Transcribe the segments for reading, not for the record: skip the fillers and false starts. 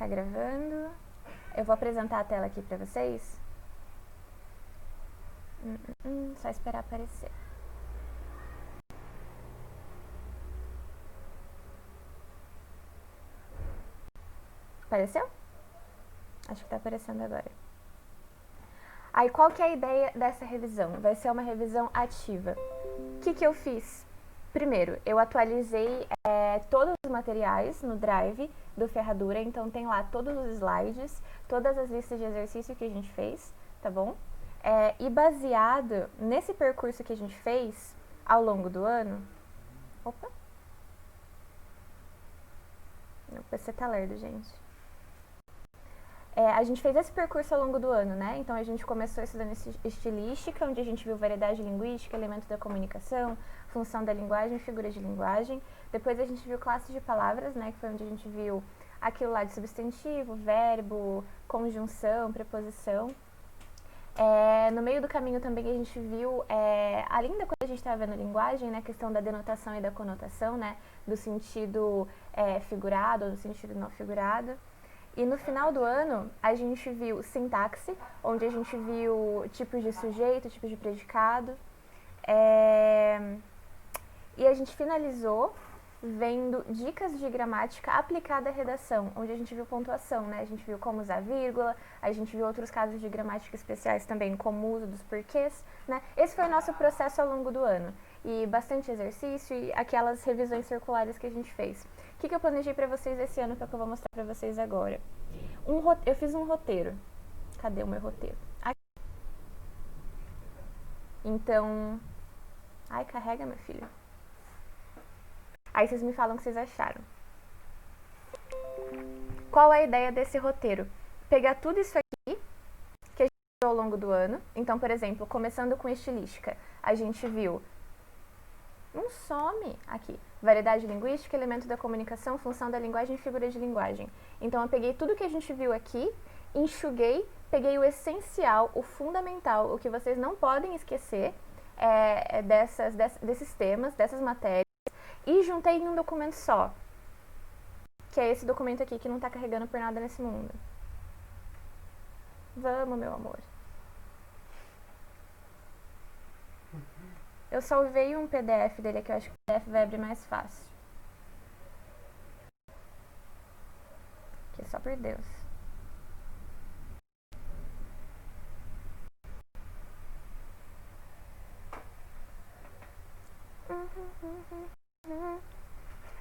Tá gravando. Eu vou apresentar a tela aqui pra vocês. Só esperar aparecer. Apareceu? Acho que tá aparecendo agora. Aí, qual que é a ideia dessa revisão? Vai ser uma revisão ativa. O que eu fiz? Primeiro, eu atualizei todos os materiais no Drive do Ferradura, então tem lá todos os slides, todas as listas de exercício que a gente fez, tá bom? E baseado nesse percurso que a gente fez ao longo do ano... Opa! Meu PC tá lerdo, gente. A gente fez esse percurso ao longo do ano, né? Então a gente começou estudando estilística, onde a gente viu variedade linguística, elementos da comunicação, função da linguagem, figuras de linguagem. Depois a gente viu classes de palavras, né? Que foi onde a gente viu aquilo lá de substantivo, verbo, conjunção, preposição. No meio do caminho também a gente viu, além da coisa a gente estava vendo linguagem, né? A questão da denotação e da conotação, né? Do sentido figurado ou do sentido não figurado. E no final do ano, a gente viu sintaxe, onde a gente viu tipos de sujeito, tipos de predicado. E a gente finalizou vendo dicas de gramática aplicada à redação, onde a gente viu pontuação, né? A gente viu como usar vírgula, a gente viu outros casos de gramática especiais também, como o uso dos porquês, né? Esse foi o nosso processo ao longo do ano. E bastante exercício e aquelas revisões circulares que a gente fez. O que eu planejei pra vocês esse ano, que é o que eu vou mostrar pra vocês agora? Eu fiz um roteiro. Cadê o meu roteiro? Aqui. Então... Ai, carrega, meu filho. Aí vocês me falam o que vocês acharam. Qual é a ideia desse roteiro? Pegar tudo isso aqui que a gente viu ao longo do ano. Então, por exemplo, começando com estilística, a gente viu... Não some aqui. Variedade linguística, elemento da comunicação, função da linguagem e figura de linguagem. Então, eu peguei tudo que a gente viu aqui, enxuguei, peguei o essencial, o fundamental, o que vocês não podem esquecer desses temas, dessas matérias, e juntei em um documento só. Que é esse documento aqui que não tá carregando por nada nesse mundo. Vamos, meu amor. Eu salvei um PDF dele aqui, eu acho que o PDF vai abrir mais fácil. Aqui, só por Deus.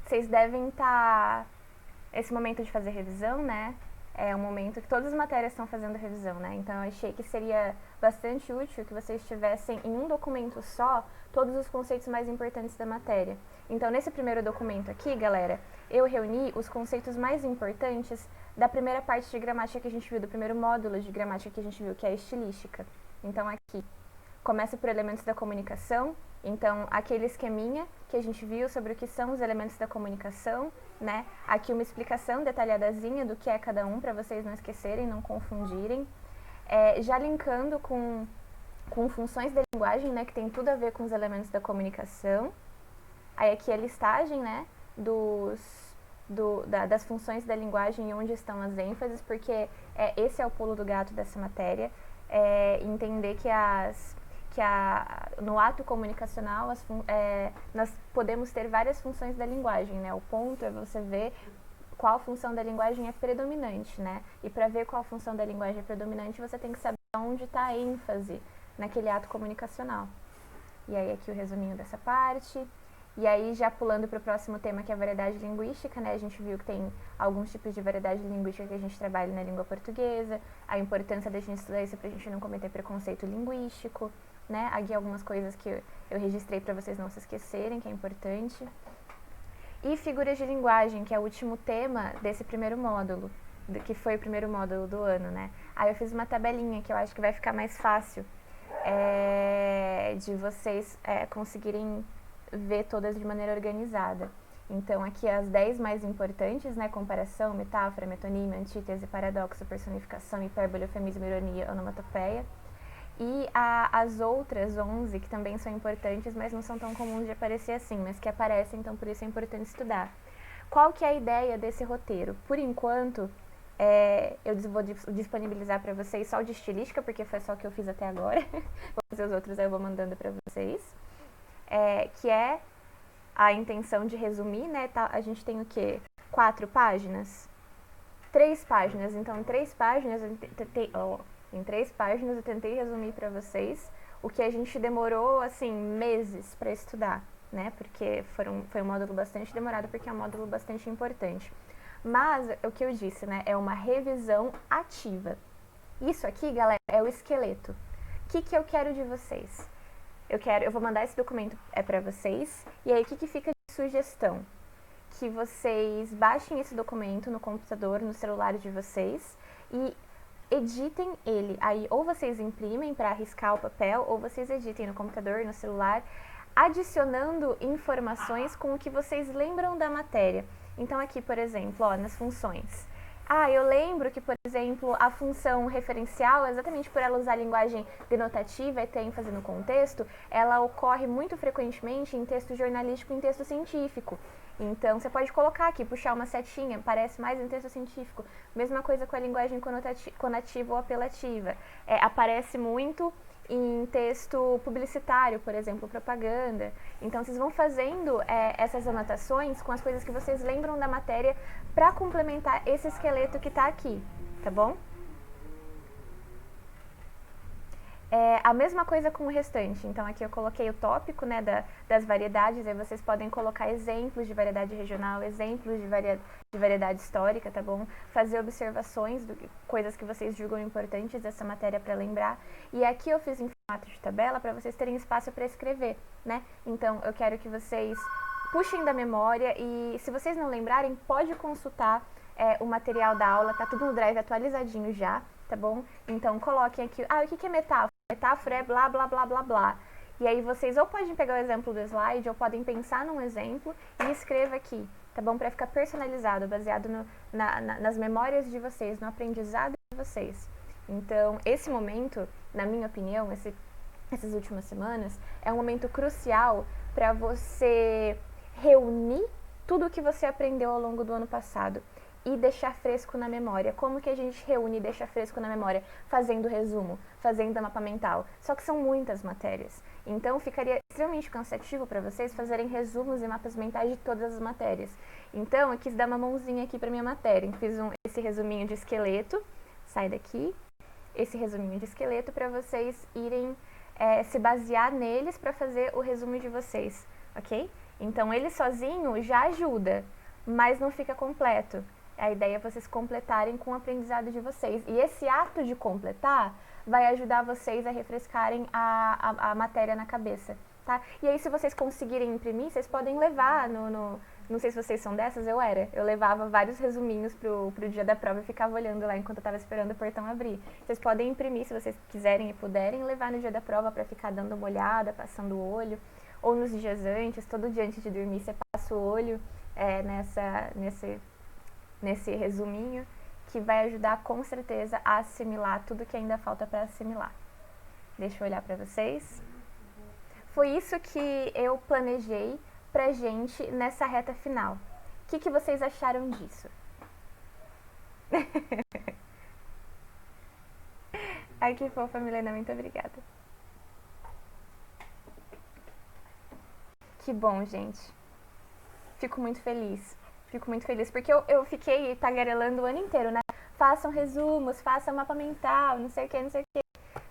Vocês devem estar... Esse momento de fazer revisão, né? É um momento que todas as matérias estão fazendo revisão, né? Então eu achei que seria bastante útil que vocês tivessem em um documento só todos os conceitos mais importantes da matéria. Então nesse primeiro documento aqui, galera, eu reuni os conceitos mais importantes da primeira parte de gramática que a gente viu, do primeiro módulo de gramática que a gente viu, que é a estilística. Então aqui, começa por elementos da comunicação. Então, aquele esqueminha que a gente viu sobre o que são os elementos da comunicação, né? Aqui uma explicação detalhadazinha do que é cada um, para vocês não esquecerem, não confundirem. Já linkando com funções da linguagem, né? Que tem tudo a ver com os elementos da comunicação. Aí aqui a listagem, né? Das funções da linguagem e onde estão as ênfases, porque esse é o pulo do gato dessa matéria. Entender que no ato comunicacional nós podemos ter várias funções da linguagem, né? O ponto é você ver qual função da linguagem é predominante, né? E para ver qual função da linguagem é predominante, você tem que saber onde está a ênfase naquele ato comunicacional. E aí aqui o resuminho dessa parte. E aí já pulando para o próximo tema, que é a variedade linguística, né? A gente viu que tem alguns tipos de variedade linguística que a gente trabalha na língua portuguesa, a importância da gente estudar isso para a gente não cometer preconceito linguístico, né? Aqui algumas coisas que eu registrei para vocês não se esquecerem, que é importante. E figuras de linguagem, que é o último tema desse primeiro módulo, que foi o primeiro módulo do ano, né? Aí eu fiz uma tabelinha que eu acho que vai ficar mais fácil de vocês conseguirem ver todas de maneira organizada. Então aqui as 10 mais importantes, né? Comparação, metáfora, metonímia, antítese, paradoxo, personificação, hipérbole, eufemismo, ironia, onomatopeia. E as outras 11, que também são importantes, mas não são tão comuns de aparecer assim, mas que aparecem, então por isso é importante estudar. Qual que é a ideia desse roteiro? Por enquanto, Eu vou disponibilizar para vocês só o de estilística, porque foi só o que eu fiz até agora. Vou fazer os outros, aí eu vou mandando para vocês. Que é a intenção de resumir, né? A gente tem o quê? 4 páginas? 3 páginas. Então, em 3 páginas, eu tentei resumir para vocês o que a gente demorou, assim, meses para estudar, né? Porque foi um módulo bastante demorado, porque é um módulo bastante importante. Mas, o que eu disse, né? É uma revisão ativa. Isso aqui, galera, é o esqueleto. O que eu quero de vocês? Eu vou mandar esse documento para vocês. E aí, o que fica de sugestão? Que vocês baixem esse documento no computador, no celular de vocês e editem ele. Aí, ou vocês imprimem para riscar o papel, ou vocês editem no computador, no celular, adicionando informações com o que vocês lembram da matéria. Então, aqui, por exemplo, nas funções. Eu lembro que, por exemplo, a função referencial, exatamente por ela usar a linguagem denotativa e ter ênfase no contexto, ela ocorre muito frequentemente em texto jornalístico e em texto científico. Então, você pode colocar aqui, puxar uma setinha, parece mais em texto científico. Mesma coisa com a linguagem conativa ou apelativa. Aparece muito em texto publicitário, por exemplo, propaganda. Então, vocês vão fazendo essas anotações com as coisas que vocês lembram da matéria para complementar esse esqueleto que está aqui, tá bom? A mesma coisa com o restante. Então, aqui eu coloquei o tópico, né, das variedades, aí vocês podem colocar exemplos de variedade regional, exemplos de variedade histórica, tá bom? Fazer observações, coisas que vocês julgam importantes dessa matéria para lembrar. E aqui eu fiz em formato de tabela para vocês terem espaço para escrever, né? Então, eu quero que vocês puxem da memória e, se vocês não lembrarem, pode consultar o material da aula, tá tudo no Drive atualizadinho já, tá bom? Então, coloquem aqui, o que é metáfora? Metáfora é blá, blá, blá, blá, blá. E aí vocês ou podem pegar o exemplo do slide, ou podem pensar num exemplo e escreva aqui, tá bom? Para ficar personalizado, baseado nas memórias de vocês, no aprendizado de vocês. Então, esse momento, na minha opinião, essas últimas semanas, é um momento crucial para você reunir tudo o que você aprendeu ao longo do ano passado e deixar fresco na memória. Como que a gente reúne e deixa fresco na memória? Fazendo resumo, fazendo mapa mental. Só que são muitas matérias. Então, ficaria extremamente cansativo para vocês fazerem resumos e mapas mentais de todas as matérias. Então, eu quis dar uma mãozinha aqui para minha matéria. Fiz esse resuminho de esqueleto. Sai daqui. Esse resuminho de esqueleto para vocês irem se basear neles para fazer o resumo de vocês, ok? Então, ele sozinho já ajuda, mas não fica completo. A ideia é vocês completarem com o aprendizado de vocês. E esse ato de completar vai ajudar vocês a refrescarem a matéria na cabeça, tá? E aí, se vocês conseguirem imprimir, vocês podem levar não sei se vocês são dessas, eu levava vários resuminhos pro dia da prova e ficava olhando lá enquanto eu estava esperando o portão abrir. Vocês podem imprimir, se vocês quiserem e puderem, levar no dia da prova para ficar dando uma olhada, passando o olho. Ou nos dias antes, todo dia antes de dormir, você passa o olho nesse resuminho, que vai ajudar com certeza a assimilar tudo que ainda falta para assimilar. Deixa eu olhar para vocês. Foi isso que eu planejei pra gente nessa reta final. O que vocês acharam disso? Ai, que fofa, Milena, muito obrigada. Que bom, gente. Fico muito feliz porque eu fiquei tagarelando o ano inteiro, né? Façam resumos, façam mapa mental, não sei o que.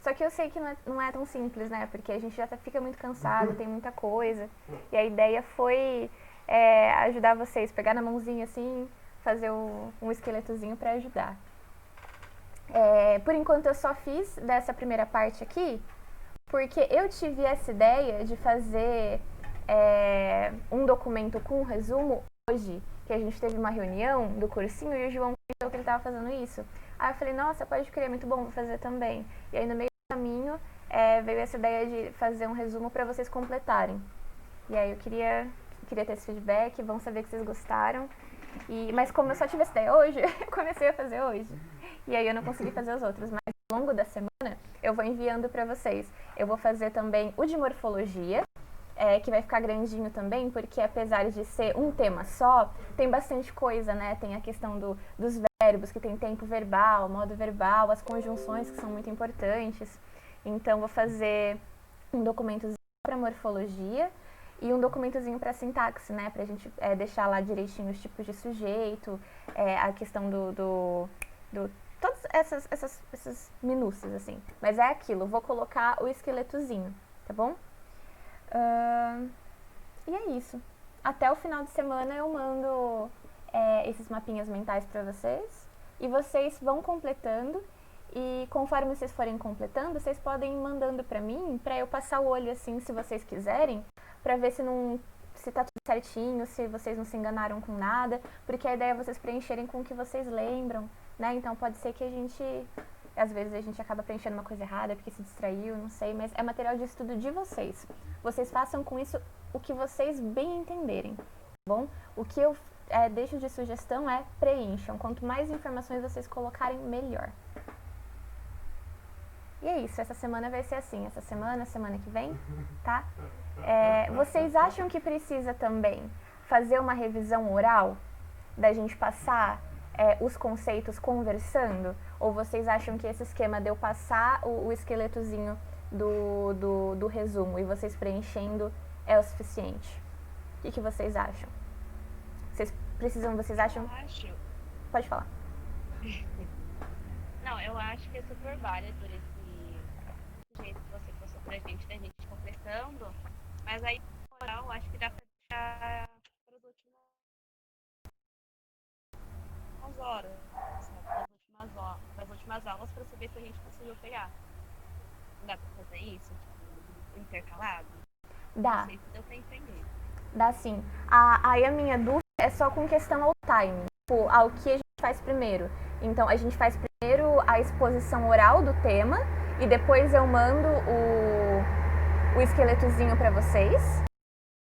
Só que eu sei que não é tão simples, né? Porque a gente já fica muito cansado, tem muita coisa. E a ideia foi ajudar vocês, pegar na mãozinha assim, fazer um esqueletozinho pra ajudar. Por enquanto eu só fiz dessa primeira parte aqui, porque eu tive essa ideia de fazer um documento com resumo hoje, que a gente teve uma reunião do cursinho e o João comentou que ele estava fazendo isso. Aí eu falei, nossa, pode crer, muito bom, vou fazer também. E aí no meio do caminho veio essa ideia de fazer um resumo para vocês completarem. E aí eu queria ter esse feedback, vão saber que vocês gostaram. Mas como eu só tive essa ideia hoje, eu comecei a fazer hoje. E aí eu não consegui fazer os outros, mas ao longo da semana eu vou enviando para vocês. Eu vou fazer também o de morfologia que vai ficar grandinho também, porque apesar de ser um tema só, tem bastante coisa, né? Tem a questão dos verbos, que tem tempo verbal, modo verbal, as conjunções que são muito importantes. Então, vou fazer um documentozinho para morfologia e um documentozinho para sintaxe, né? Pra gente deixar lá direitinho os tipos de sujeito, a questão todas essas minúcias, assim. Mas é aquilo, vou colocar o esqueletozinho, tá bom? E é isso. Até o final de semana eu mando esses mapinhas mentais pra vocês. E vocês vão completando. E conforme vocês forem completando, vocês podem ir mandando pra mim, pra eu passar o olho assim, se vocês quiserem, pra ver se tá tudo certinho, se vocês não se enganaram com nada, porque a ideia é vocês preencherem com o que vocês lembram, né? Então pode ser que às vezes a gente acaba preenchendo uma coisa errada porque se distraiu, não sei, mas é material de estudo de vocês. Vocês façam com isso o que vocês bem entenderem, tá bom? O que eu deixo de sugestão é preencham. Quanto mais informações vocês colocarem, melhor. E é isso, essa semana vai ser assim, semana que vem, tá? Vocês acham que precisa também fazer uma revisão oral, da gente passar os conceitos conversando? Ou vocês acham que esse esquema de eu passar o esqueletozinho do resumo e vocês preenchendo é o suficiente? O que vocês acham? Vocês acham? Eu acho. Pode falar. Não, eu acho que é super válido esse jeito que você passou pra gente, da gente completando. Mas aí, no moral, acho que dá pra deixar para as últimas horas, sabe? Das últimas aulas, pra saber se a gente conseguiu pegar. Não dá pra fazer isso, tipo, intercalado? Dá. Não sei se deu pra entender. Dá sim. Aí a minha dúvida é só com questão ao timing. Tipo, ao que a gente faz primeiro. Então, a gente faz primeiro a exposição oral do tema e depois eu mando o esqueletozinho pra vocês.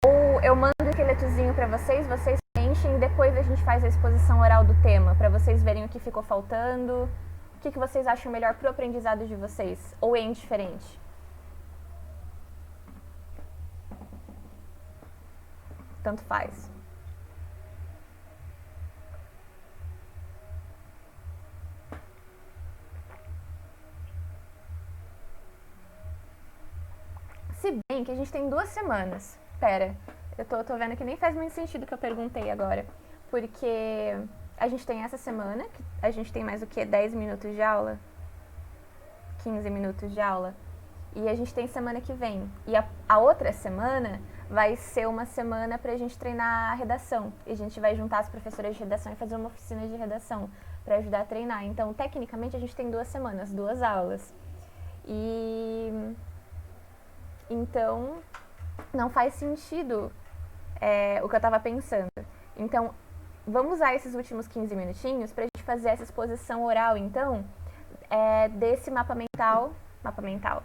Ou eu mando o esqueletozinho pra vocês preenchem e depois a gente faz a exposição oral do tema pra vocês verem o que ficou faltando. O que vocês acham melhor pro aprendizado de vocês? Ou é indiferente? Tanto faz. Se bem que a gente tem 2 semanas. Pera, eu tô vendo que nem faz muito sentido o que eu perguntei agora. Porque a gente tem essa semana, que a gente tem mais o que? 10 minutos de aula? 15 minutos de aula? E a gente tem semana que vem. E a outra semana vai ser uma semana pra gente treinar a redação. E a gente vai juntar as professoras de redação e fazer uma oficina de redação pra ajudar a treinar. Então, tecnicamente, a gente tem 2 semanas, 2 aulas. Então, não faz sentido o que eu tava pensando. Então, vamos usar esses últimos 15 minutinhos pra gente fazer essa exposição oral, então, desse mapa mental,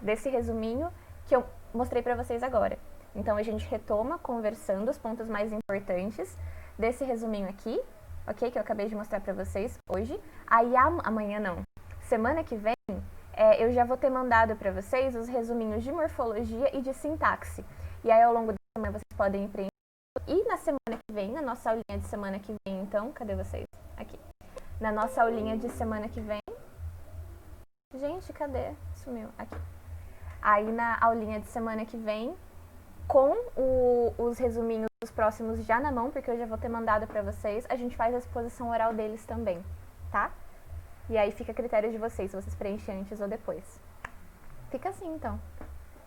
desse resuminho que eu mostrei pra vocês agora. Então, a gente retoma conversando os pontos mais importantes desse resuminho aqui, ok? Que eu acabei de mostrar pra vocês hoje. Aí, amanhã não. Semana que vem, eu já vou ter mandado para vocês os resuminhos de morfologia e de sintaxe. E aí, ao longo da semana, vocês podem ir preenchendo. E na semana que vem, na nossa aulinha de semana que vem, então, cadê vocês? Aqui. Na nossa aulinha de semana que vem... Gente, cadê? Sumiu. Aqui. Aí, na aulinha de semana que vem, com os resuminhos dos próximos já na mão, porque eu já vou ter mandado para vocês, a gente faz a exposição oral deles também, tá? E aí fica a critério de vocês, se vocês preenchem antes ou depois. Fica assim, então.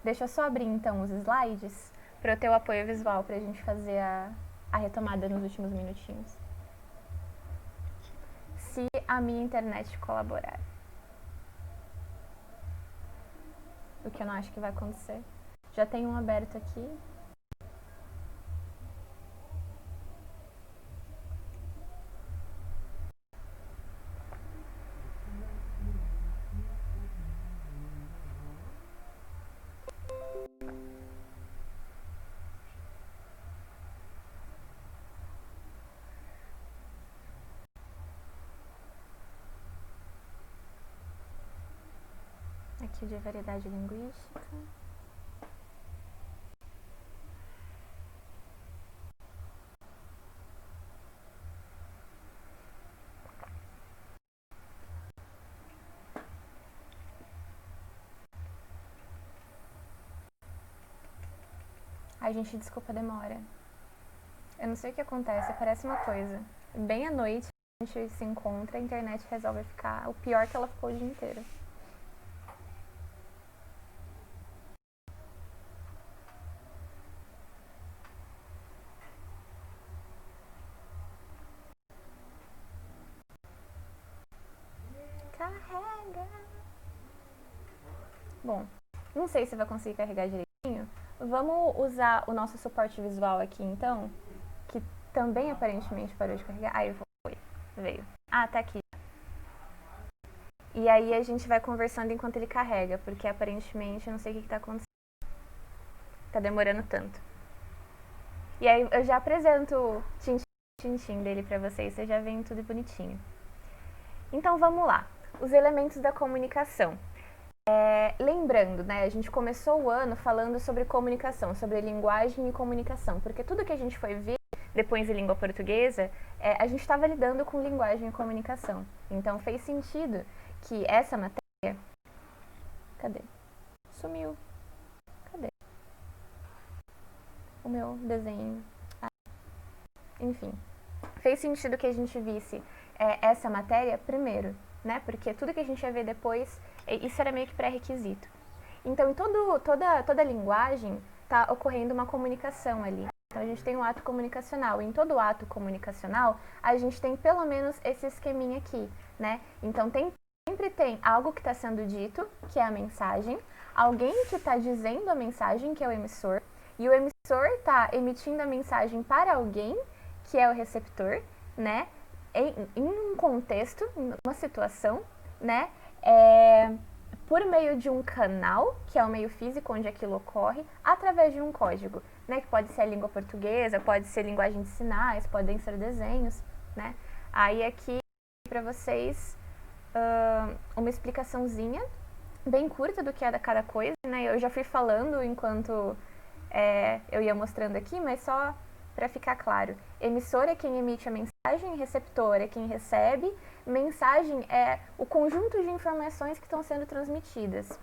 Deixa eu só abrir, então, os slides para eu ter o apoio visual pra gente fazer a retomada nos últimos minutinhos. Se a minha internet colaborar. O que eu não acho que vai acontecer. Já tem um aberto aqui. Aqui de variedade linguística. Ai, gente, desculpa a demora. Eu não sei o que acontece, parece uma coisa. Bem à noite, a gente se encontra, a internet resolve ficar o pior que ela ficou o dia inteiro. Carrega! Bom, não sei se vai conseguir carregar direitinho. Vamos usar o nosso suporte visual aqui, então, que também aparentemente parou de carregar. Aí foi, veio. Ah, tá aqui. E aí a gente vai conversando enquanto ele carrega, porque aparentemente eu não sei o que tá acontecendo. Tá demorando tanto. E aí eu já apresento o tintim dele pra vocês, vocês já veem tudo bonitinho. Então vamos lá. Os elementos da comunicação. Lembrando, né, a gente começou o ano falando sobre comunicação, sobre linguagem e comunicação, porque tudo que a gente foi ver depois em língua portuguesa, a gente estava lidando com linguagem e comunicação. Então fez sentido que essa matéria... Cadê? Sumiu. Cadê? O meu desenho. Enfim, fez sentido que a gente visse essa matéria primeiro, né? Porque tudo que a gente ia ver depois, isso era meio que pré-requisito. Então, em toda linguagem, está ocorrendo uma comunicação ali. Então, a gente tem um ato comunicacional. Em todo ato comunicacional, a gente tem pelo menos esse esqueminha aqui, né? Então, sempre tem algo que está sendo dito, que é a mensagem, alguém que está dizendo a mensagem, que é o emissor, e o emissor está emitindo a mensagem para alguém, que é o receptor, né? Em um contexto, em uma situação, né? Por meio de um canal, que é o meio físico onde aquilo ocorre, através de um código, né? Que pode ser a língua portuguesa, pode ser linguagem de sinais, podem ser desenhos, né? Aí aqui para vocês uma explicaçãozinha bem curta do que é cada coisa, né? Eu já fui falando enquanto eu ia mostrando aqui, mas só para ficar claro. Emissor é quem emite a mensagem, receptor é quem recebe. Mensagem é o conjunto de informações que estão sendo transmitidas.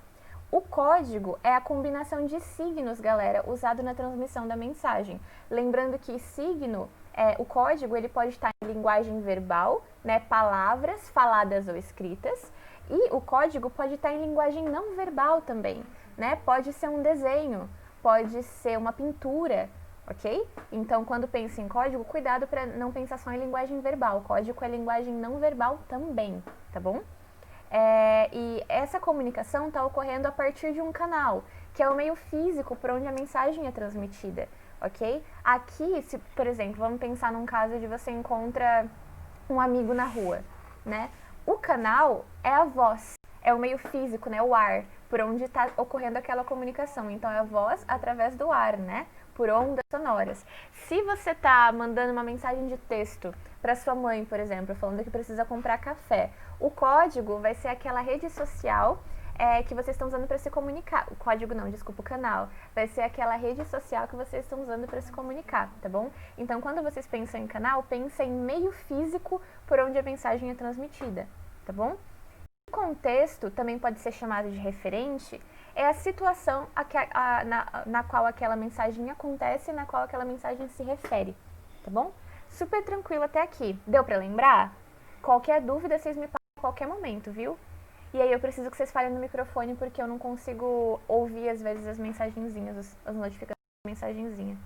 O código é a combinação de signos, galera, usado na transmissão da mensagem. Lembrando que signo, o código, ele pode estar em linguagem verbal, né, palavras faladas ou escritas, e o código pode estar em linguagem não verbal também, né? Pode ser um desenho, pode ser uma pintura, ok? Então, quando pensa em código, cuidado para não pensar só em linguagem verbal. Código é linguagem não verbal também, tá bom? E essa comunicação está ocorrendo a partir de um canal, que é o meio físico por onde a mensagem é transmitida, ok? Aqui, por exemplo, vamos pensar num caso de você encontra um amigo na rua, né? O canal é a voz, é o meio físico, né? O ar, por onde está ocorrendo aquela comunicação. Então, é a voz através do ar, né? Por ondas sonoras. Se você está mandando uma mensagem de texto para sua mãe, por exemplo, falando que precisa comprar café, o código vai ser aquela rede social que vocês estão usando para se comunicar. O código não, desculpa, o canal. Vai ser aquela rede social que vocês estão usando para se comunicar, tá bom? Então, quando vocês pensam em canal, pensem em meio físico por onde a mensagem é transmitida, tá bom? O contexto também pode ser chamado de referente, é a situação na qual aquela mensagem acontece e na qual aquela mensagem se refere, tá bom? Super tranquilo até aqui. Deu pra lembrar? Qualquer dúvida, vocês me falam a qualquer momento, viu? E aí eu preciso que vocês falem no microfone porque eu não consigo ouvir às vezes as mensagenzinhas, as notificações da mensagenzinha.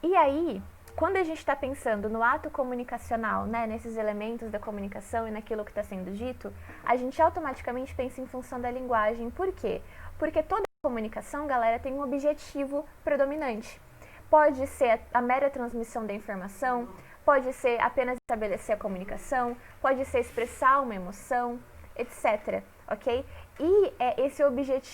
E aí, quando a gente está pensando no ato comunicacional, né, nesses elementos da comunicação e naquilo que está sendo dito, a gente automaticamente pensa em função da linguagem. Por quê? Porque toda comunicação, galera, tem um objetivo predominante. Pode ser a mera transmissão da informação, pode ser apenas estabelecer a comunicação, pode ser expressar uma emoção, etc. Ok? E esse objetivo